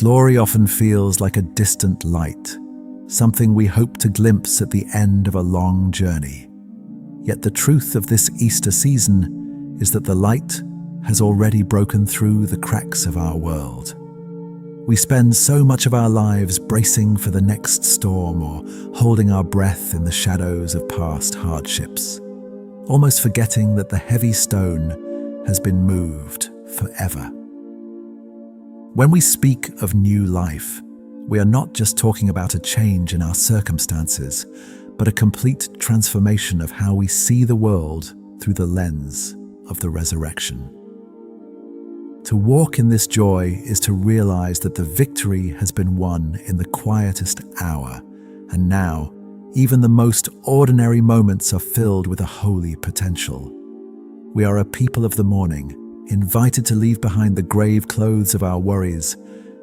Glory often feels like a distant light, something we hope to glimpse at the end of a long journey. Yet the truth of this Easter season is that the light has already broken through the cracks of our world. We spend so much of our lives bracing for the next storm or holding our breath in the shadows of past hardships, almost forgetting that the heavy stone has been moved forever. When we speak of new life, we are not just talking about a change in our circumstances, but a complete transformation of how we see the world through the lens of the resurrection. To walk in this joy is to realize that the victory has been won in the quietest hour, and now, even the most ordinary moments are filled with a holy potential. We are a people of the morning, invited to leave behind the grave clothes of our worries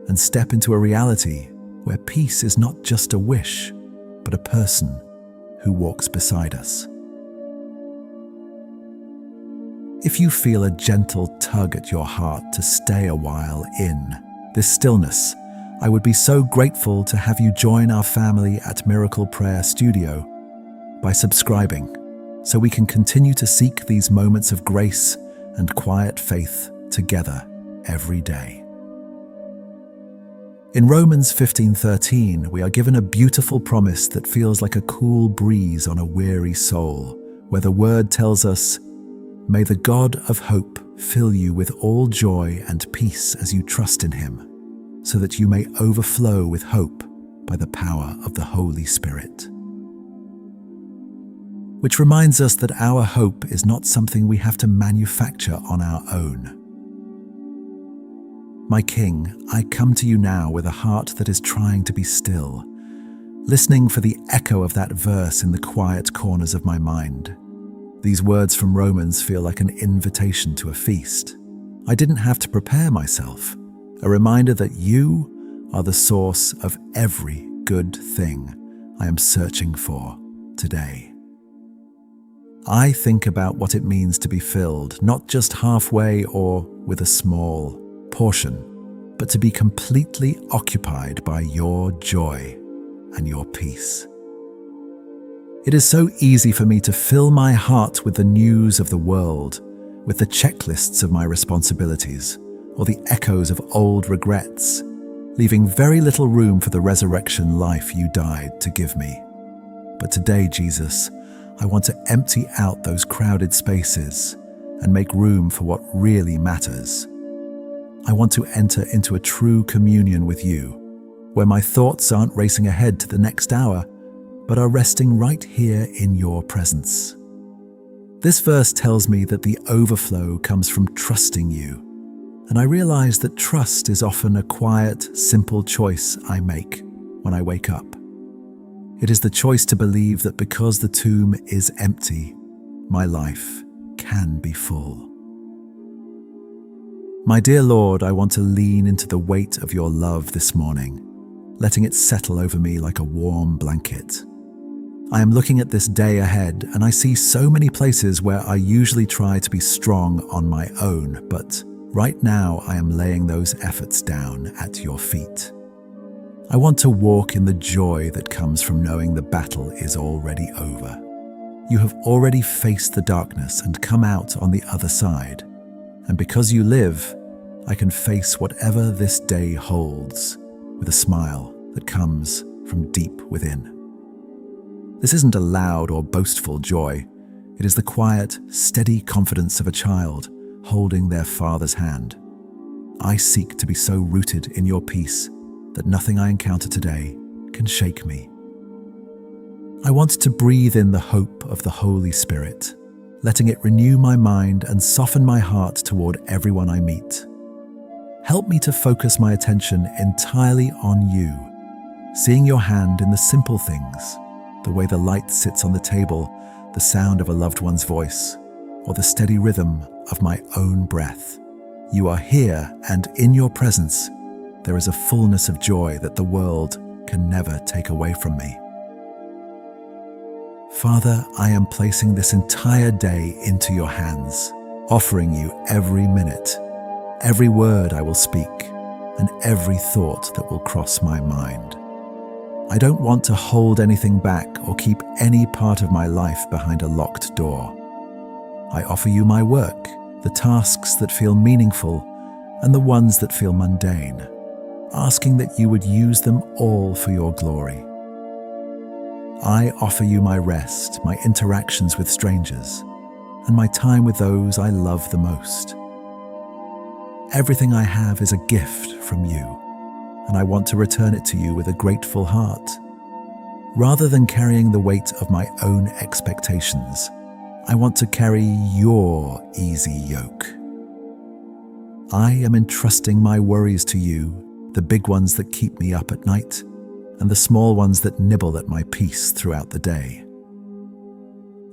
and step into a reality where peace is not just a wish, but a person who walks beside us. If you feel a gentle tug at your heart to stay a while in this stillness, I would be so grateful to have you join our family at Miracle Prayer Studio by subscribing, so we can continue to seek these moments of grace and quiet faith together every day. In Romans 15:13, we are given a beautiful promise that feels like a cool breeze on a weary soul, where the word tells us, "May the God of hope fill you with all joy and peace as you trust in him, so that you may overflow with hope by the power of the Holy Spirit." Which reminds us that our hope is not something we have to manufacture on our own. My King, I come to you now with a heart that is trying to be still, listening for the echo of that verse in the quiet corners of my mind. These words from Romans feel like an invitation to a feast. I didn't have to prepare myself, a reminder that you are the source of every good thing I am searching for today. I think about what it means to be filled, not just halfway or with a small portion, but to be completely occupied by your joy and your peace. It is so easy for me to fill my heart with the news of the world, with the checklists of my responsibilities, or the echoes of old regrets, leaving very little room for the resurrection life you died to give me. But today, Jesus, I want to empty out those crowded spaces and make room for what really matters. I want to enter into a true communion with you, where my thoughts aren't racing ahead to the next hour, but are resting right here in your presence. This verse tells me that the overflow comes from trusting you, and I realize that trust is often a quiet, simple choice I make when I wake up. It is the choice to believe that because the tomb is empty, my life can be full. My dear Lord, I want to lean into the weight of your love this morning, letting it settle over me like a warm blanket. I am looking at this day ahead, and I see so many places where I usually try to be strong on my own, but right now I am laying those efforts down at your feet. I want to walk in the joy that comes from knowing the battle is already over. You have already faced the darkness and come out on the other side. And because you live, I can face whatever this day holds with a smile that comes from deep within. This isn't a loud or boastful joy. It is the quiet, steady confidence of a child holding their father's hand. I seek to be so rooted in your peace that nothing I encounter today can shake me. I want to breathe in the hope of the Holy Spirit, letting it renew my mind and soften my heart toward everyone I meet. Help me to focus my attention entirely on you, seeing your hand in the simple things, the way the light sits on the table, the sound of a loved one's voice, or the steady rhythm of my own breath. You are here, and in your presence, there is a fullness of joy that the world can never take away from me. Father, I am placing this entire day into your hands, offering you every minute, every word I will speak, and every thought that will cross my mind. I don't want to hold anything back or keep any part of my life behind a locked door. I offer you my work, the tasks that feel meaningful and the ones that feel mundane, asking that you would use them all for your glory. I offer you my rest, my interactions with strangers, and my time with those I love the most. Everything I have is a gift from you, and I want to return it to you with a grateful heart. Rather than carrying the weight of my own expectations, I want to carry your easy yoke. I am entrusting my worries to you, the big ones that keep me up at night, and the small ones that nibble at my peace throughout the day.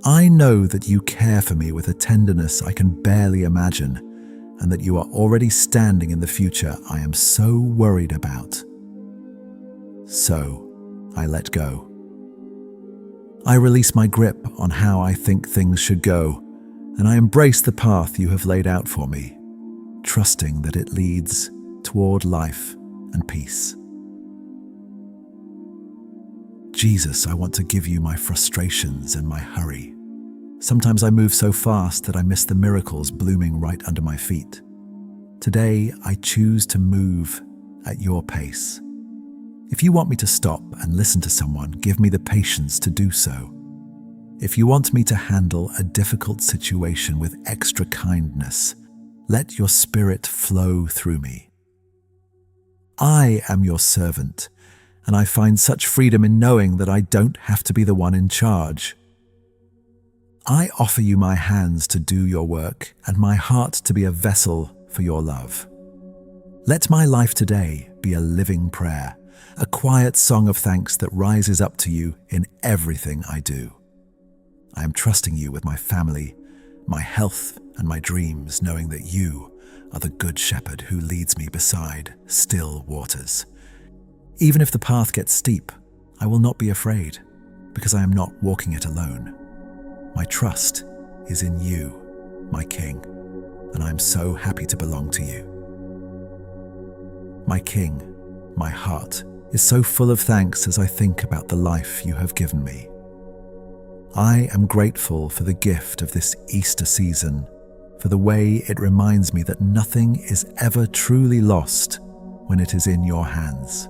I know that you care for me with a tenderness I can barely imagine, and that you are already standing in the future I am so worried about. So, I let go. I release my grip on how I think things should go, and I embrace the path you have laid out for me, trusting that it leads toward life and peace. Jesus, I want to give you my frustrations and my hurry. Sometimes I move so fast that I miss the miracles blooming right under my feet. Today, I choose to move at your pace. If you want me to stop and listen to someone, give me the patience to do so. If you want me to handle a difficult situation with extra kindness, let your spirit flow through me. I am your servant, and I find such freedom in knowing that I don't have to be the one in charge. I offer you my hands to do your work and my heart to be a vessel for your love. Let my life today be a living prayer, a quiet song of thanks that rises up to you in everything I do. I am trusting you with my family, my health, and my dreams, knowing that you are the good shepherd who leads me beside still waters. Even if the path gets steep, I will not be afraid, because I am not walking it alone. My trust is in you, my King, and I am so happy to belong to you. My King, my heart is so full of thanks as I think about the life you have given me. I am grateful for the gift of this Easter season, for the way it reminds me that nothing is ever truly lost when it is in your hands.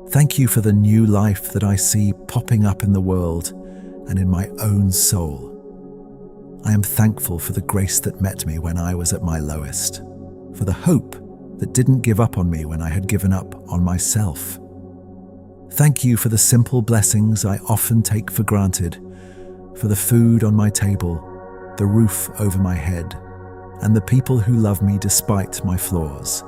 Thank you for the new life that I see popping up in the world and in my own soul. I am thankful for the grace that met me when I was at my lowest, for the hope that didn't give up on me when I had given up on myself. Thank you for the simple blessings I often take for granted, for the food on my table, the roof over my head, and the people who love me despite my flaws.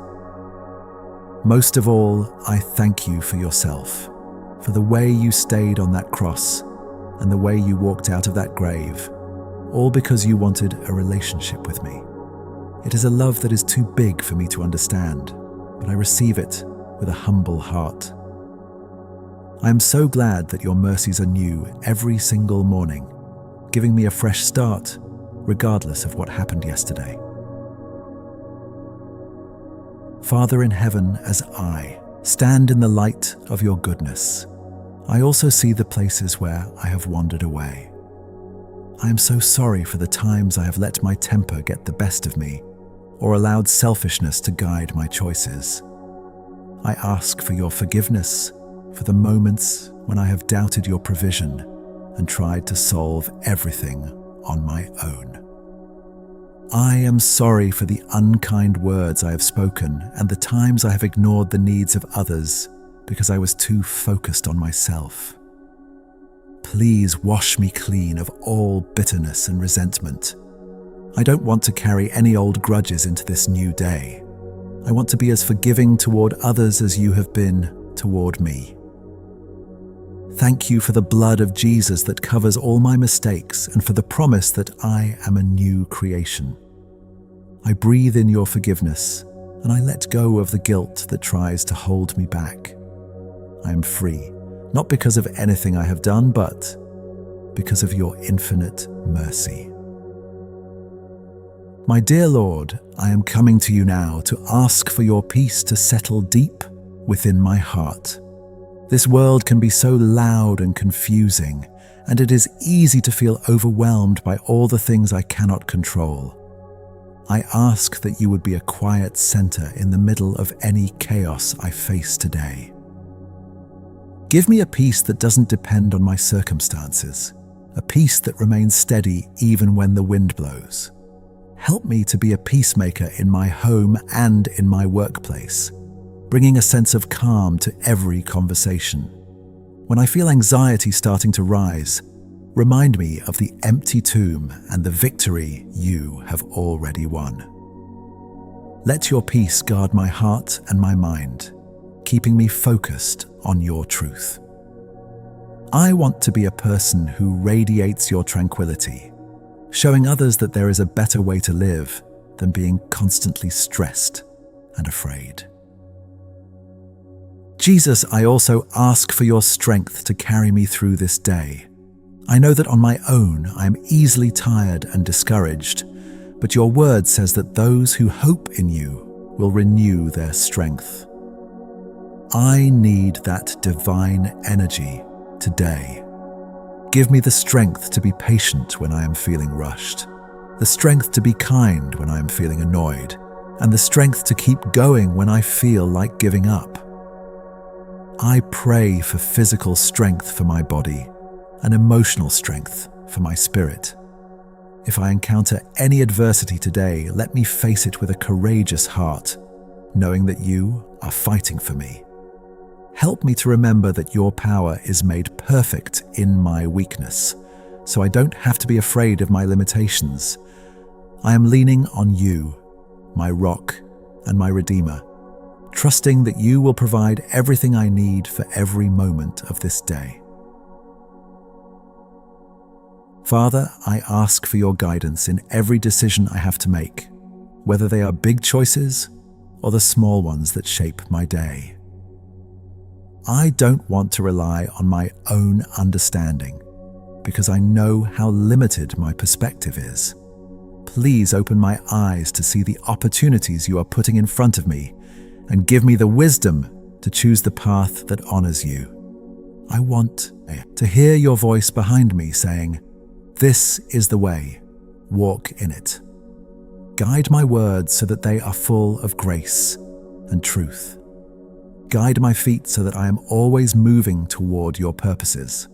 Most of all, I thank you for yourself, for the way you stayed on that cross and the way you walked out of that grave, all because you wanted a relationship with me. It is a love that is too big for me to understand, but I receive it with a humble heart. I am so glad that your mercies are new every single morning, giving me a fresh start, regardless of what happened yesterday. Father in heaven, as I stand in the light of your goodness, I also see the places where I have wandered away. I am so sorry for the times I have let my temper get the best of me, or allowed selfishness to guide my choices. I ask for your forgiveness for the moments when I have doubted your provision and tried to solve everything on my own. I am sorry for the unkind words I have spoken and the times I have ignored the needs of others because I was too focused on myself. Please wash me clean of all bitterness and resentment. I don't want to carry any old grudges into this new day. I want to be as forgiving toward others as you have been toward me. Thank you for the blood of Jesus that covers all my mistakes and for the promise that I am a new creation. I breathe in your forgiveness and I let go of the guilt that tries to hold me back. I am free, not because of anything I have done, but because of your infinite mercy. My dear Lord, I am coming to you now to ask for your peace to settle deep within my heart. This world can be so loud and confusing, and it is easy to feel overwhelmed by all the things I cannot control. I ask that you would be a quiet center in the middle of any chaos I face today. Give me a peace that doesn't depend on my circumstances, a peace that remains steady even when the wind blows. Help me to be a peacemaker in my home and in my workplace, bringing a sense of calm to every conversation. When I feel anxiety starting to rise, remind me of the empty tomb and the victory you have already won. Let your peace guard my heart and my mind, keeping me focused on your truth. I want to be a person who radiates your tranquility, showing others that there is a better way to live than being constantly stressed and afraid. Jesus, I also ask for your strength to carry me through this day. I know that on my own I am easily tired and discouraged, but your word says that those who hope in you will renew their strength. I need that divine energy today. Give me the strength to be patient when I am feeling rushed, the strength to be kind when I am feeling annoyed, and the strength to keep going when I feel like giving up. I pray for physical strength for my body and emotional strength for my spirit. If I encounter any adversity today, let me face it with a courageous heart, knowing that you are fighting for me. Help me to remember that your power is made perfect in my weakness, so I don't have to be afraid of my limitations. I am leaning on you, my rock and my redeemer, trusting that you will provide everything I need for every moment of this day. Father, I ask for your guidance in every decision I have to make, whether they are big choices or the small ones that shape my day. I don't want to rely on my own understanding because I know how limited my perspective is. Please open my eyes to see the opportunities you are putting in front of me and give me the wisdom to choose the path that honors you. I want to hear your voice behind me saying, "This is the way, walk in it." Guide my words so that they are full of grace and truth. Guide my feet so that I am always moving toward your purposes.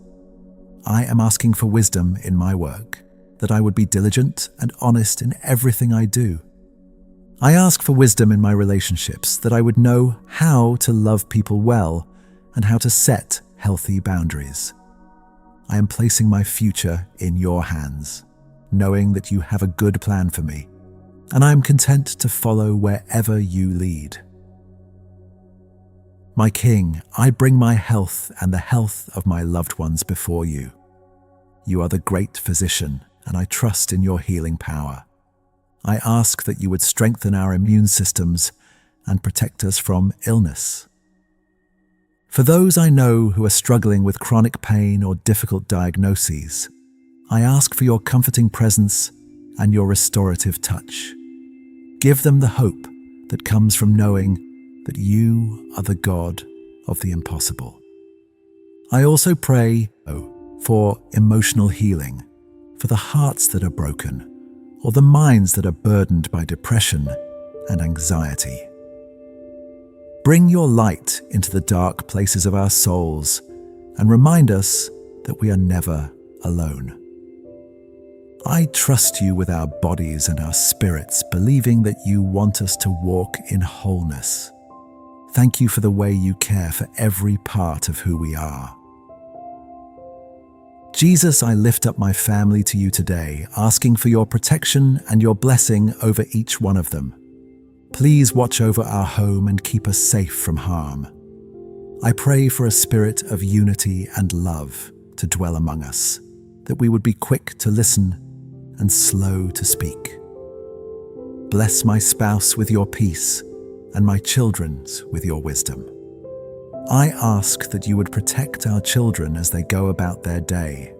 I am asking for wisdom in my work, that I would be diligent and honest in everything I do. I ask for wisdom in my relationships, that I would know how to love people well and how to set healthy boundaries. I am placing my future in your hands, knowing that you have a good plan for me, and I am content to follow wherever you lead. My King, I bring my health and the health of my loved ones before you. You are the great physician, and I trust in your healing power. I ask that you would strengthen our immune systems and protect us from illness. For those I know who are struggling with chronic pain or difficult diagnoses, I ask for your comforting presence and your restorative touch. Give them the hope that comes from knowing that you are the God of the impossible. I also pray for emotional healing, for the hearts that are broken, or the minds that are burdened by depression and anxiety. Bring your light into the dark places of our souls and remind us that we are never alone. I trust you with our bodies and our spirits, believing that you want us to walk in wholeness. Thank you for the way you care for every part of who we are. Jesus, I lift up my family to you today, asking for your protection and your blessing over each one of them. Please watch over our home and keep us safe from harm. I pray for a spirit of unity and love to dwell among us, that we would be quick to listen and slow to speak. Bless my spouse with your peace and my children's with your wisdom. I ask that you would protect our children as they go about their day,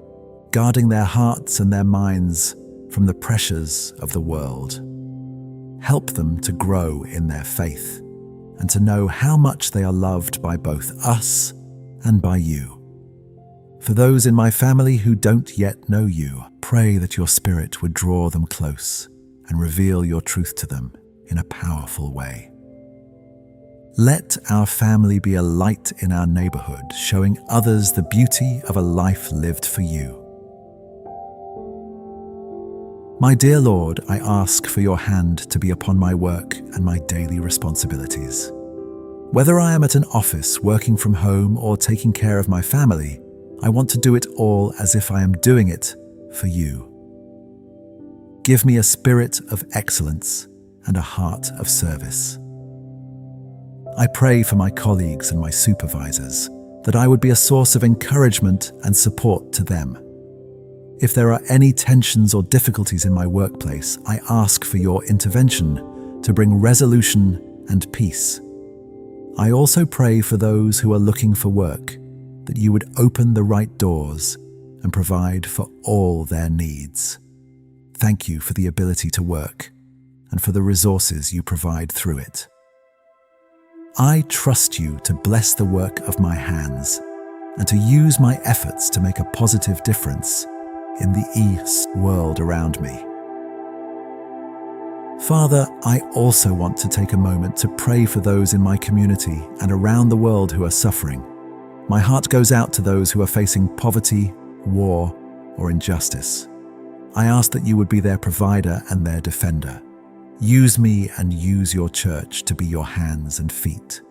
guarding their hearts and their minds from the pressures of the world. Help them to grow in their faith and to know how much they are loved by both us and by you. For those in my family who don't yet know you, pray that your Spirit would draw them close and reveal your truth to them in a powerful way. Let our family be a light in our neighborhood, showing others the beauty of a life lived for you. My dear Lord, I ask for your hand to be upon my work and my daily responsibilities. Whether I am at an office, working from home, or taking care of my family, I want to do it all as if I am doing it for you. Give me a spirit of excellence and a heart of service. I pray for my colleagues and my supervisors, that I would be a source of encouragement and support to them. If there are any tensions or difficulties in my workplace, I ask for your intervention to bring resolution and peace. I also pray for those who are looking for work, that you would open the right doors and provide for all their needs. Thank you for the ability to work and for the resources you provide through it. I trust you to bless the work of my hands and to use my efforts to make a positive difference in the world around me. Father, I also want to take a moment to pray for those in my community and around the world who are suffering. My heart goes out to those who are facing poverty, war, or injustice. I ask that you would be their provider and their defender. Use me and use your church to be your hands and feet,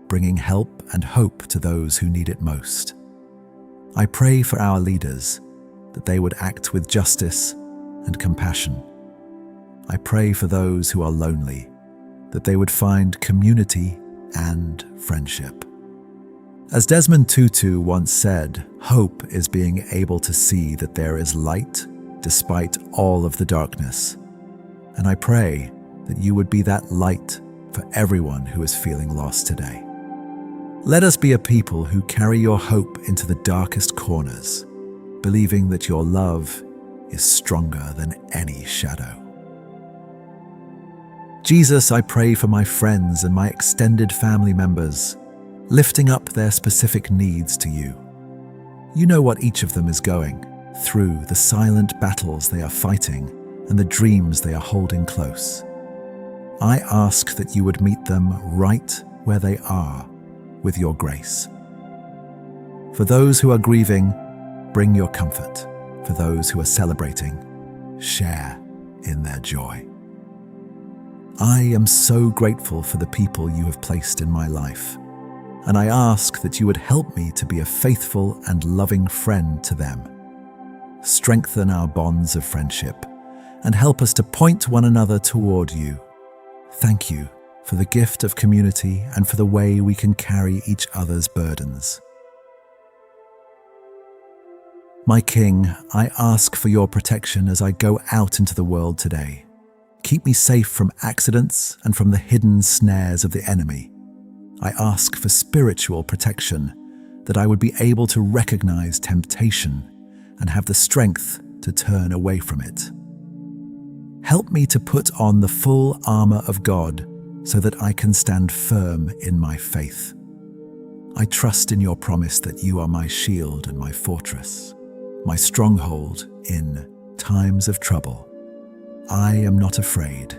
bringing help and hope to those who need it most. I pray for our leaders, that they would act with justice and compassion. I pray for those who are lonely, that they would find community and friendship. As Desmond Tutu once said, hope is being able to see that there is light despite all of the darkness. And I pray that you would be that light for everyone who is feeling lost today. Let us be a people who carry your hope into the darkest corners, believing that your love is stronger than any shadow. Jesus, I pray for my friends and my extended family members, lifting up their specific needs to you. You know what each of them is going through, the silent battles they are fighting and the dreams they are holding close. I ask that you would meet them right where they are with your grace. For those who are grieving, bring your comfort. For those who are celebrating, share in their joy. I am so grateful for the people you have placed in my life, and I ask that you would help me to be a faithful and loving friend to them. Strengthen our bonds of friendship and help us to point one another toward you. Thank you for the gift of community and for the way we can carry each other's burdens. My King, I ask for your protection as I go out into the world today. Keep me safe from accidents and from the hidden snares of the enemy. I ask for spiritual protection, that I would be able to recognize temptation and have the strength to turn away from it. Help me to put on the full armor of God so that I can stand firm in my faith. I trust in your promise that you are my shield and my fortress, my stronghold in times of trouble. I am not afraid,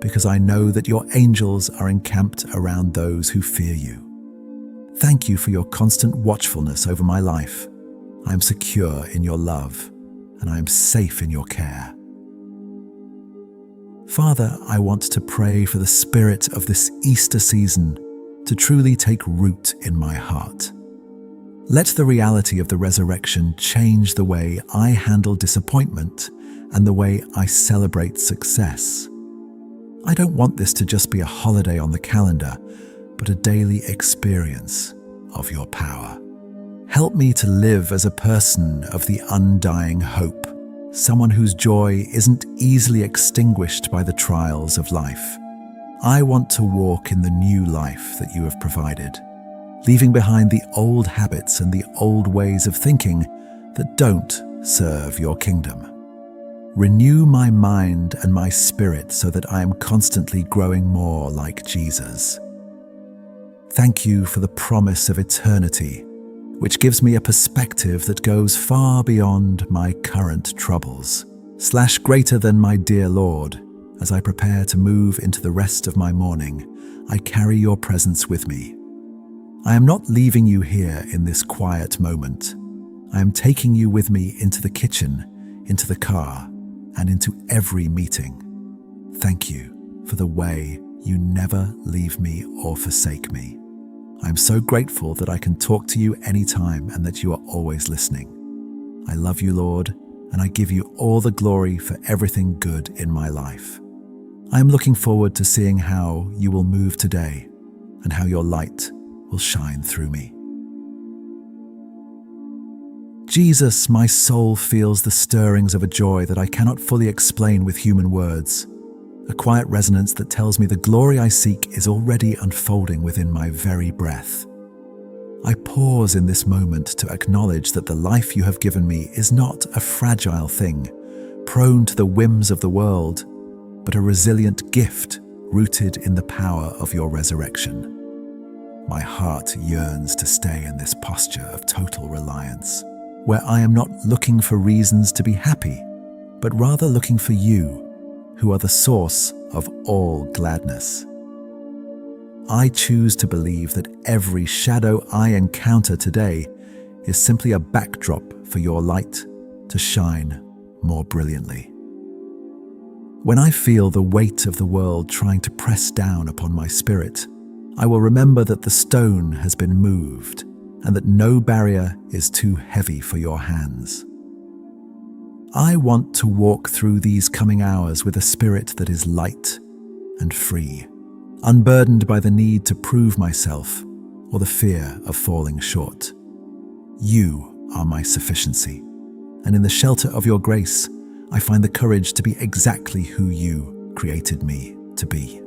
because I know that your angels are encamped around those who fear you. Thank you for your constant watchfulness over my life. I am secure in your love, and I am safe in your care. Father, I want to pray for the spirit of this Easter season to truly take root in my heart. Let the reality of the resurrection change the way I handle disappointment and the way I celebrate success. I don't want this to just be a holiday on the calendar, but a daily experience of your power. Help me to live as a person of the undying hope, someone whose joy isn't easily extinguished by the trials of life. I want to walk in the new life that you have provided, leaving behind the old habits and the old ways of thinking that don't serve your kingdom. Renew my mind and my spirit so that I am constantly growing more like Jesus. Thank you for the promise of eternity, which gives me a perspective that goes far beyond my current troubles, greater than my dear Lord. As I prepare to move into the rest of my morning, I carry your presence with me. I am not leaving you here in this quiet moment. I am taking you with me into the kitchen, into the car, and into every meeting. Thank you for the way you never leave me or forsake me. I am so grateful that I can talk to you anytime and that you are always listening. I love you, Lord, and I give you all the glory for everything good in my life. I am looking forward to seeing how you will move today and how your light will shine through me. Jesus, my soul feels the stirrings of a joy that I cannot fully explain with human words, a quiet resonance that tells me the glory I seek is already unfolding within my very breath. I pause in this moment to acknowledge that the life you have given me is not a fragile thing, prone to the whims of the world, but a resilient gift rooted in the power of your resurrection. My heart yearns to stay in this posture of total reliance, where I am not looking for reasons to be happy, but rather looking for you, who are the source of all gladness. I choose to believe that every shadow I encounter today is simply a backdrop for your light to shine more brilliantly. When I feel the weight of the world trying to press down upon my spirit, I will remember that the stone has been moved and that no barrier is too heavy for your hands. I want to walk through these coming hours with a spirit that is light and free, unburdened by the need to prove myself or the fear of falling short. You are my sufficiency, and in the shelter of your grace, I find the courage to be exactly who you created me to be.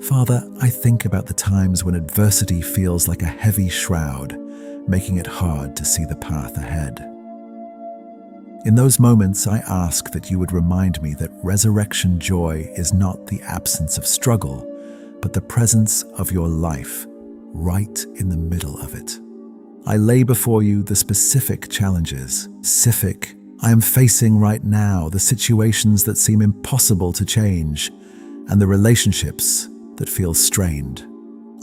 Father, I think about the times when adversity feels like a heavy shroud, making it hard to see the path ahead. In those moments, I ask that you would remind me that resurrection joy is not the absence of struggle, but the presence of your life right in the middle of it. I lay before you the specific challenges, I am facing right now, the situations that seem impossible to change, and the relationships that feel strained.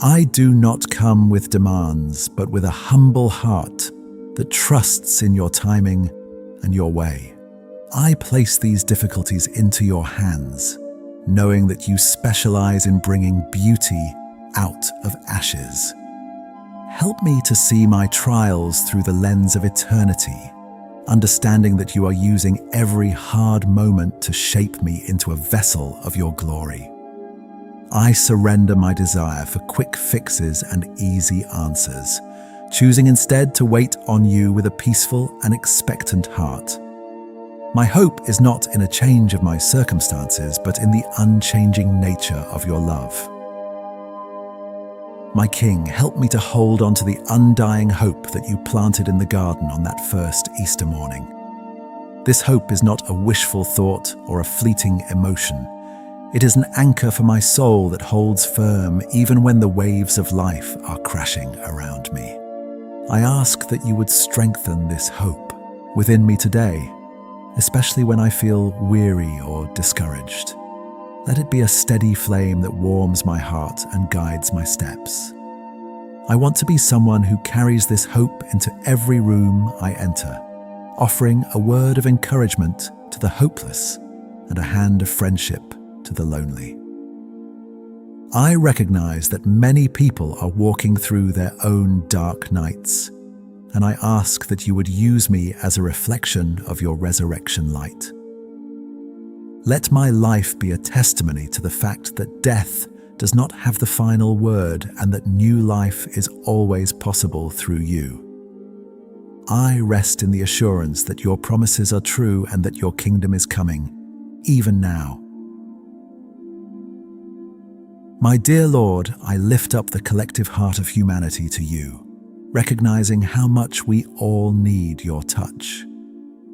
I do not come with demands, but with a humble heart that trusts in your timing and your way. I place these difficulties into your hands, knowing that you specialize in bringing beauty out of ashes. Help me to see my trials through the lens of eternity, understanding that you are using every hard moment to shape me into a vessel of your glory. I surrender my desire for quick fixes and easy answers, choosing instead to wait on you with a peaceful and expectant heart. My hope is not in a change of my circumstances, but in the unchanging nature of your love. My King, help me to hold on to the undying hope that you planted in the garden on that first Easter morning. This hope is not a wishful thought or a fleeting emotion. It is an anchor for my soul that holds firm even when the waves of life are crashing around me. I ask that you would strengthen this hope within me today, especially when I feel weary or discouraged. Let it be a steady flame that warms my heart and guides my steps. I want to be someone who carries this hope into every room I enter, offering a word of encouragement to the hopeless and a hand of friendship to the lonely. I recognize that many people are walking through their own dark nights, and I ask that you would use me as a reflection of your resurrection light. Let my life be a testimony to the fact that death does not have the final word and that new life is always possible through you. I rest in the assurance that your promises are true and that your kingdom is coming, even now. My dear Lord, I lift up the collective heart of humanity to you, recognizing how much we all need your touch.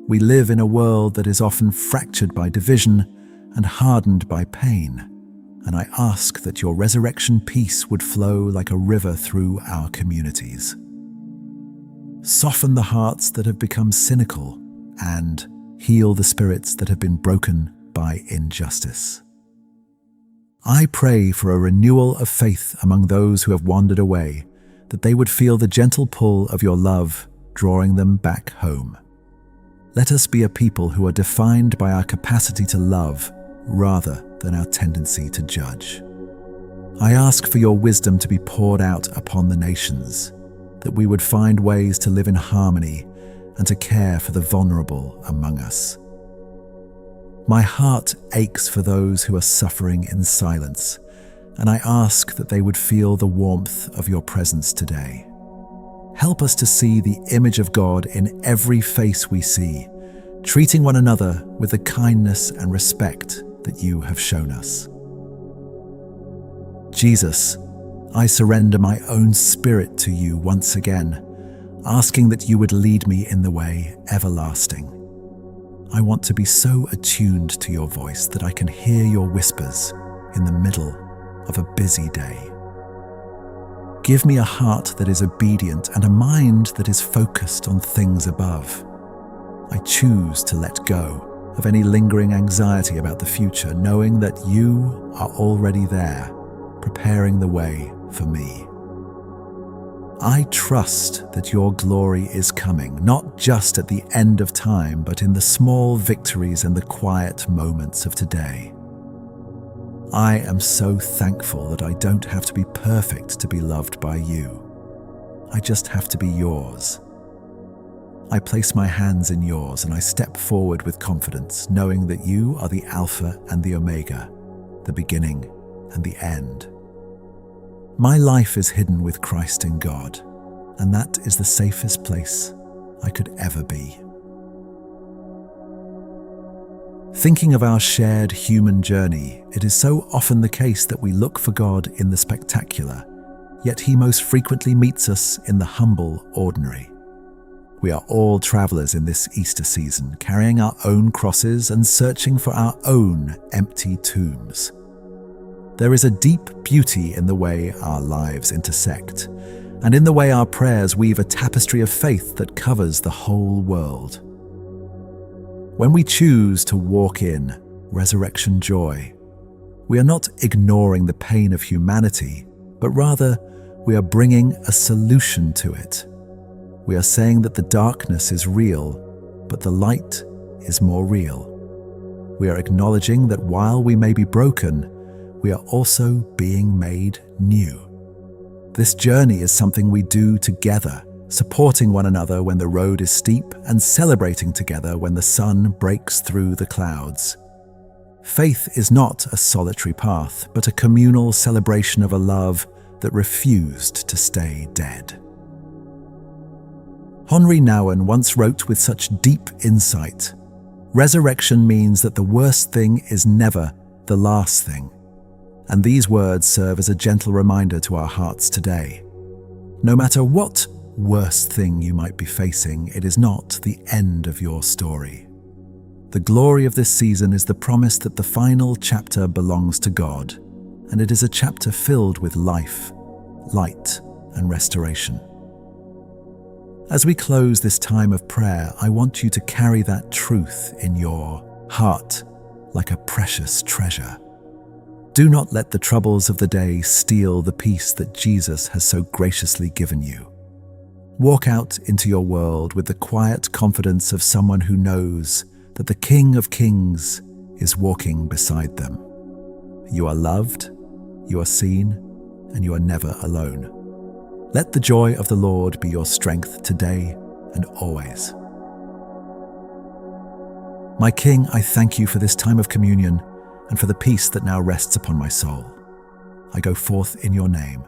We live in a world that is often fractured by division and hardened by pain, and I ask that your resurrection peace would flow like a river through our communities. Soften the hearts that have become cynical and heal the spirits that have been broken by injustice. I pray for a renewal of faith among those who have wandered away, that they would feel the gentle pull of your love drawing them back home. Let us be a people who are defined by our capacity to love rather than our tendency to judge. I ask for your wisdom to be poured out upon the nations, that we would find ways to live in harmony and to care for the vulnerable among us. My heart aches for those who are suffering in silence, and I ask that they would feel the warmth of your presence today. Help us to see the image of God in every face we see, treating one another with the kindness and respect that you have shown us. Jesus, I surrender my own spirit to you once again, asking that you would lead me in the way everlasting. I want to be so attuned to your voice that I can hear your whispers in the middle of a busy day. Give me a heart that is obedient and a mind that is focused on things above. I choose to let go of any lingering anxiety about the future, knowing that you are already there, preparing the way for me. I trust that your glory is coming, not just at the end of time, but in the small victories and the quiet moments of today. I am so thankful that I don't have to be perfect to be loved by you. I just have to be yours. I place my hands in yours and I step forward with confidence, knowing that you are the Alpha and the Omega, the beginning and the end. My life is hidden with Christ in God, and that is the safest place I could ever be. Thinking of our shared human journey, it is so often the case that we look for God in the spectacular, yet He most frequently meets us in the humble ordinary. We are all travelers in this Easter season, carrying our own crosses and searching for our own empty tombs. There is a deep beauty in the way our lives intersect, and in the way our prayers weave a tapestry of faith that covers the whole world. When we choose to walk in resurrection joy, we are not ignoring the pain of humanity, but rather we are bringing a solution to it. We are saying that the darkness is real, but the light is more real. We are acknowledging that while we may be broken, we are also being made new. This journey is something we do together, supporting one another when the road is steep and celebrating together when the sun breaks through the clouds. Faith is not a solitary path, but a communal celebration of a love that refused to stay dead. Henri Nouwen once wrote with such deep insight, "Resurrection means that the worst thing is never the last thing." And these words serve as a gentle reminder to our hearts today. No matter what worst thing you might be facing, it is not the end of your story. The glory of this season is the promise that the final chapter belongs to God, and it is a chapter filled with life, light, and restoration. As we close this time of prayer, I want you to carry that truth in your heart like a precious treasure. Do not let the troubles of the day steal the peace that Jesus has so graciously given you. Walk out into your world with the quiet confidence of someone who knows that the King of Kings is walking beside them. You are loved, you are seen, and you are never alone. Let the joy of the Lord be your strength today and always. My King, I thank you for this time of communion and for the peace that now rests upon my soul. I go forth in your name,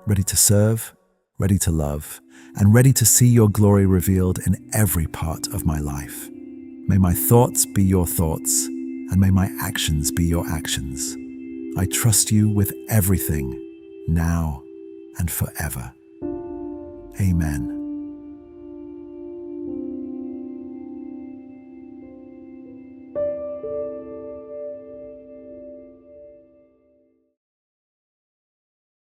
ready to serve, ready to love, and ready to see your glory revealed in every part of my life. May my thoughts be your thoughts, and may my actions be your actions. I trust you with everything, now and forever. Amen.